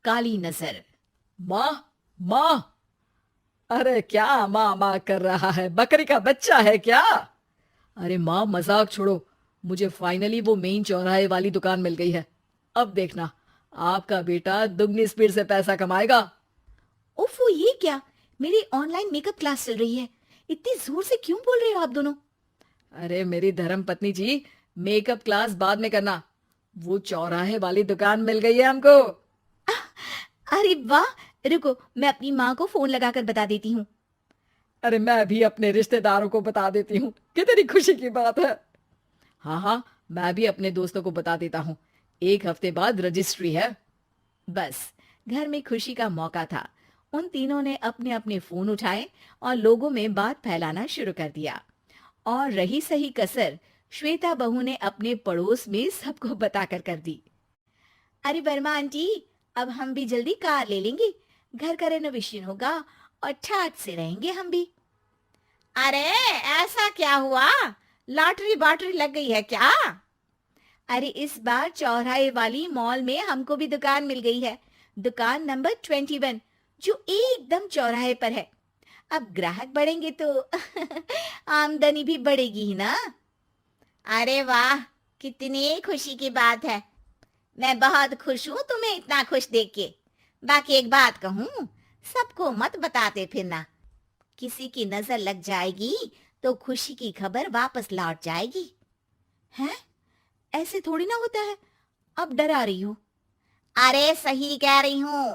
काली नजर। माँ, माँ। अरे क्या माँ माँ कर रहा है? बकरी का बच्चा है क्या? अरे माँ, मजाक छोड़ो। मुझे फाइनली वो मेन चौराहे वाली दुकान मिल गई है। अब देखना, आपका बेटा दुगनी स्पीड से पैसा कमाएगा। ओफो, ये क्या? मेरी ऑनलाइन मेकअप क्लास चल रही है। इतनी जोर से क्यों बोल रहे हो आप दोनों? अरे मेरी धर्म पत्नी जी, मेकअप क्लास बाद में करना। वो चौराहे वाली दुकान मिल गई है हमको। अरे वाह! रुको, मैं अपनी माँ को फोन लगाकर बता देती हूँ। अरे मैं भी अपने रिश्तेदारों को बता देती हूँ, कितनी खुशी की बात है। हाँ हाँ, मैं भी अपने दोस्तों को बता देता हूँ। 1 हफ्ते बाद रजिस्ट्री है। बस, घर में खुशी का मौका था। उन तीनों ने अपने अपने फोन उठाए और लोगों में बात फैलाना शुरू कर दिया। और रही सही कसर, श्वेता बहू ने अपने पड़ोस में सबको बताकर कर दी। अरे वर्मा आंटी, अब हम भी जल्दी कार ले लेंगे। घर का रेनोवेशन होगा और ठाट से रहेंगे हम भी। अरे, ऐसा क्या हुआ? लॉटरी बाटरी लग गई है क्या? अरे, इस बार चौराहे वाली मॉल में हमको भी दुकान मिल गई है। दुकान नंबर 21, जो एकदम चौराहे पर है। अब ग्राहक बढ़ेंगे तो आमदनी भी बढ़ेगी ही ना। अरे वाह, कितनी खुशी की बात है। मैं बहुत खुश हूँ तुम्हें इतना खुश देख के। बाकी एक बात कहूँ, सबको मत बताते फिरना। किसी की नजर लग जाएगी तो खुशी की खबर वापस लौट जाएगी। हैं? ऐसे थोड़ी ना होता है। अब डरा रही हो। अरे सही कह रही हूँ।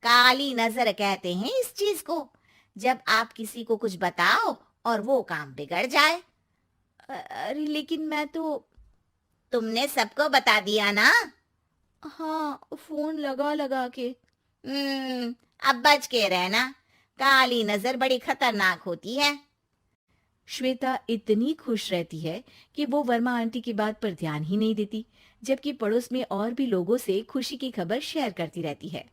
काली नजर कहते हैं इस चीज को, जब आप किसी को कुछ बताओ और वो काम बिगड़ जाए। अरे लेकिन मैं तो। तुमने सबको बता दिया ना? हाँ, फोन लगा लगा के। अब बच के रहना। काली नजर बड़ी खतरनाक होती है। श्वेता इतनी खुश रहती है कि वो वर्मा आंटी की बात पर ध्यान ही नहीं देती, जबकि पड़ोस में और भी लोगों से खुशी की खबर शेयर करती रहती है।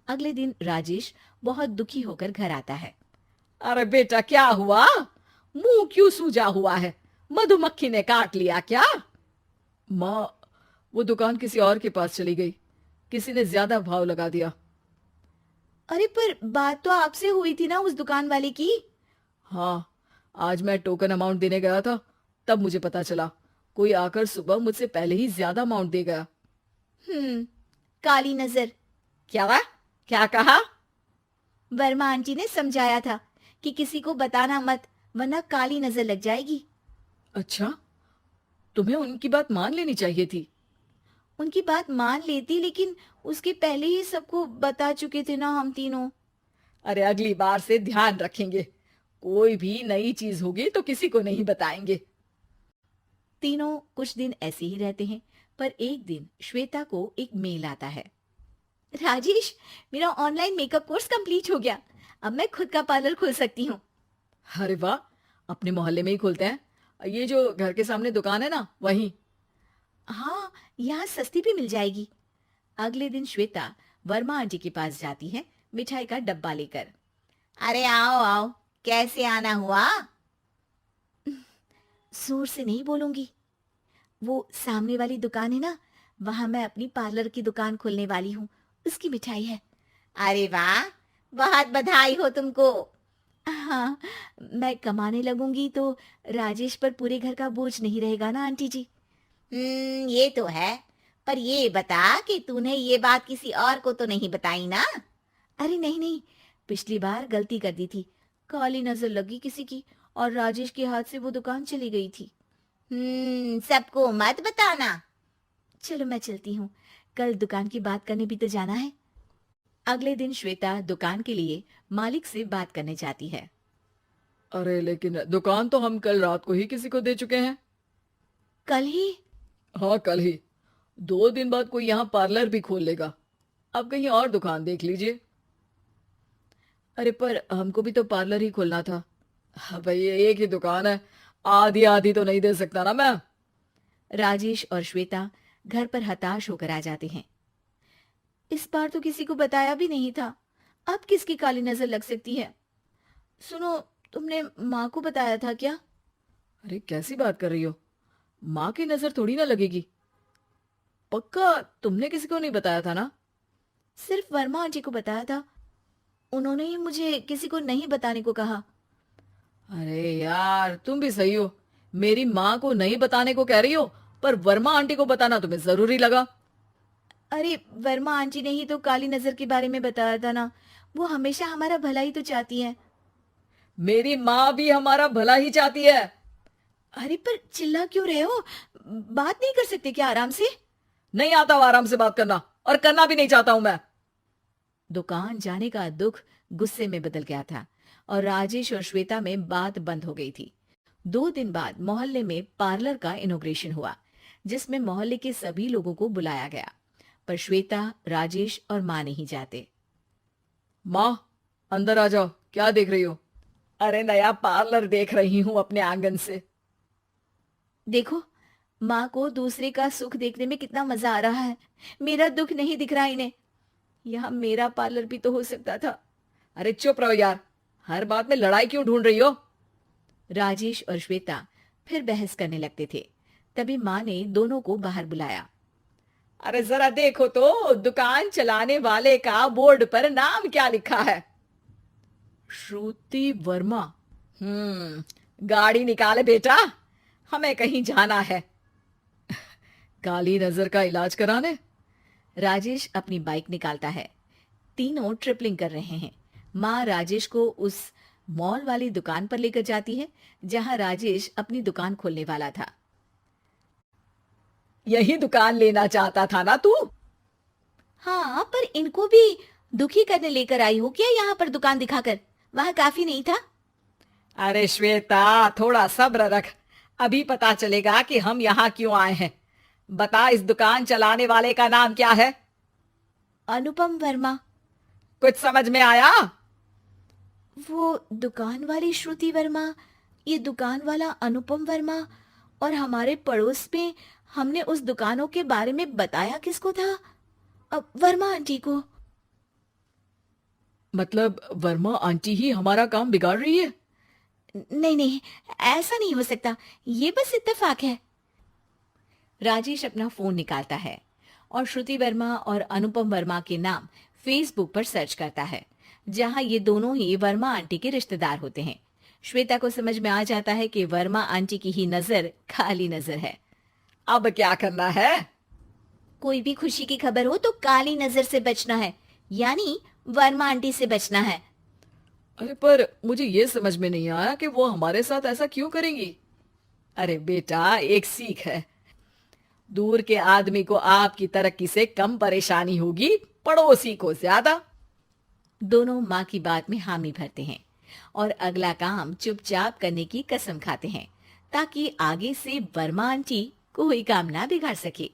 अगले दिन राजेश बहुत दुखी होकर घर आता है। अरे बेटा, क्या हुआ? मुंह क्यों सूजा हुआ है? मधुमक्खी ने काट लिया क्या? माँ, वो दुकान किसी और के पास चली गई। किसी ने ज्यादा भाव लगा दिया। अरे पर बात तो आपसे हुई थी ना उस दुकान वाले की। हाँ, आज मैं टोकन अमाउंट देने गया था, तब मुझे पता चला। कोई आकर सुबह मुझसे पहले ही ज्यादा अमाउंट दे गया। हम्म, काली नजर। क्या? क्या कहा? वर्मा आंटी ने समझाया था कि किसी को बताना मत, वरना काली नजर लग जाएगी। अच्छा, तुम्हें उनकी बात मान लेनी चाहिए थी। उनकी बात मान लेती, लेकिन उसके पहले ही सबको बता चुके थे ना हम तीनों। अरे अगली बार से ध्यान रखेंगे। कोई भी नई चीज होगी तो किसी को नहीं बताएंगे। तीनों कुछ दिन ऐसे ही रहते हैं, पर एक दिन श्वेता को एक मेल आता है। राजेश, मेरा ऑनलाइन मेकअप कोर्स कंप्लीट हो गया। अब मैं खुद का पार्लर खोल सकती हूँ। अरे वाह, अपने मोहल्ले में ही खोलते हैं। ये जो घर के सामने दुकान है ना, वहीं। हाँ, यहाँ सस्ती भी मिल जाएगी। अगले दिन श्वेता वर्मा आंटी के पास जाती है, मिठाई का डब्बा लेकर। अरे आओ आओ, कैसे आना हुआ? जोर से नहीं बोलूंगी। वो सामने वाली दुकान है ना, वहां मैं अपनी पार्लर की दुकान खोलने वाली हूँ। उसकी मिठाई है। अरे वाह, बहुत बधाई हो तुमको। हाँ, मैं कमाने लगूंगी तो राजेश पर पूरे घर का बोझ नहीं रहेगा ना आंटी जी। ये तो है। पर ये बता कि तूने ये बात किसी और को तो नहीं बताई ना? अरे नहीं नहीं, पिछली बार गलती कर दी थी। काली नजर लगी किसी की और राजेश के हाथ से वो दुकान चली गई थी। सबको मत बताना। चलो मैं चलती हूँ, कल दुकान की बात करने भी तो जाना है। अगले दिन श्वेता दुकान के लिए मालिक से बात करने जाती है। अरे लेकिन दुकान तो हम कल रात को ही किसी को दे चुके हैं। कल ही? हाँ, कल ही। 2 दिन बाद कोई यहाँ पार्लर भी खोल लेगा। अब कहीं और दुकान देख लीजिए। अरे पर हमको भी तो पार्लर ही खोलना था। हाँ भाई, एक ही दुकान है। आधी आधी तो नहीं दे सकता ना मैं। राजेश और श्वेता घर पर हताश होकर आ जाते हैं। इस बार तो किसी को बताया भी नहीं था। अब किसकी काली नजर लग सकती है? सुनो, तुमने माँ को बताया था क्या? अरे कैसी बात कर रही हो? माँ की नजर थोड़ी ना लगेगी। पक्का तुमने किसी को नहीं बताया था ना? सिर्फ वर्मा आंटी को बताया था। उन्होंने ही मुझे किसी को नहीं बताने को कहा। अरे यार, तुम भी सही हो। मेरी माँ को नहीं बताने को कह रही हो, पर वर्मा आंटी को बताना तुम्हें जरूरी लगा। अरे वर्मा आंटी ने ही तो काली नजर के बारे में बताया था ना। वो हमेशा हमारा भला ही तो चाहती है। मेरी माँ भी हमारा भला ही चाहती है। अरे पर चिल्ला क्यों रहे हो? बात नहीं कर सकते क्या आराम से? नहीं आता वो आराम से बात करना, और करना भी नहीं चाहता हूं मैं। दुकान जाने का दुख गुस्से में बदल गया था और राजेश और श्वेता में बात बंद हो गई थी। 2 दिन बाद मोहल्ले में पार्लर का इनॉग्रेशन हुआ, जिसमें मोहल्ले के सभी लोगों को बुलाया गया, पर श्वेता, राजेश और माँ नहीं जाते। माँ, अंदर आ जाओ, क्या देख रही हो? अरे नया पार्लर देख रही हूँ अपने आंगन से। देखो, माँ को दूसरे का सुख देखने में कितना मजा आ रहा है। मेरा दुख नहीं दिख रहा इन्हें। यहाँ मेरा पार्लर भी तो हो सकता था। अरे चुप रहो यार, हर बात में लड़ाई क्यों ढूंढ रही हो? राजेश और श्वेता फिर बहस करने लगते थे। तभी माँ ने दोनों को बाहर बुलाया। अरे जरा देखो तो, दुकान चलाने वाले का बोर्ड पर नाम क्या लिखा है? श्रुति वर्मा। गाड़ी निकाले बेटा, हमें कहीं जाना है। काली नजर का इलाज कराने? राजेश अपनी बाइक निकालता है। तीनों ट्रिपलिंग कर रहे हैं। माँ राजेश को उस मॉल वाली दुकान पर लेकर जाती है जहां राजेश अपनी दुकान खोलने वाला था। यही दुकान लेना चाहता था ना तू? हाँ, पर इनको भी दुखी करने लेकर आई हो क्या यहाँ पर दुकान दिखाकर? वहां काफी नहीं था? अरे श्वेता, थोड़ा सब्र रख, अभी पता चलेगा कि हम यहाँ क्यों आए हैं। बता, इस दुकान चलाने वाले का नाम क्या है? अनुपम वर्मा। कुछ समझ में आया? वो दुकान वाली श्रुति वर्मा, ये दुकान वाला अनुपम वर्मा, और हमारे पड़ोस में हमने उस दुकानों के बारे में बताया किसको था? अब वर्मा आंटी को। मतलब वर्मा आंटी ही हमारा काम बिगाड़ रही है? नहीं नहीं, ऐसा नहीं हो सकता। ये बस इत्तेफाक है। राजेश अपना फोन निकालता है और श्रुति वर्मा और अनुपम वर्मा के नाम फेसबुक पर सर्च करता है, जहां ये दोनों ही वर्मा आंटी के रिश्तेदार होते हैं। श्वेता को समझ में आ जाता है कि वर्मा आंटी की ही नजर काली नजर है। अब क्या करना है? कोई भी खुशी की खबर हो तो काली नजर से बचना है, यानी वर्मा आंटी से बचना है। अरे पर मुझे ये समझ में नहीं आया कि वो हमारे साथ ऐसा क्यों करेंगी। अरे बेटा, एक सीख है, दूर के आदमी को आपकी तरक्की से कम परेशानी होगी, पड़ोसी को ज्यादा। दोनों माँ की बात में हामी भरते हैं और अगला काम चुपचाप करने की कसम खाते हैं, ताकि आगे से वर्मा आंटी कोई काम ना बिगाड़ सके।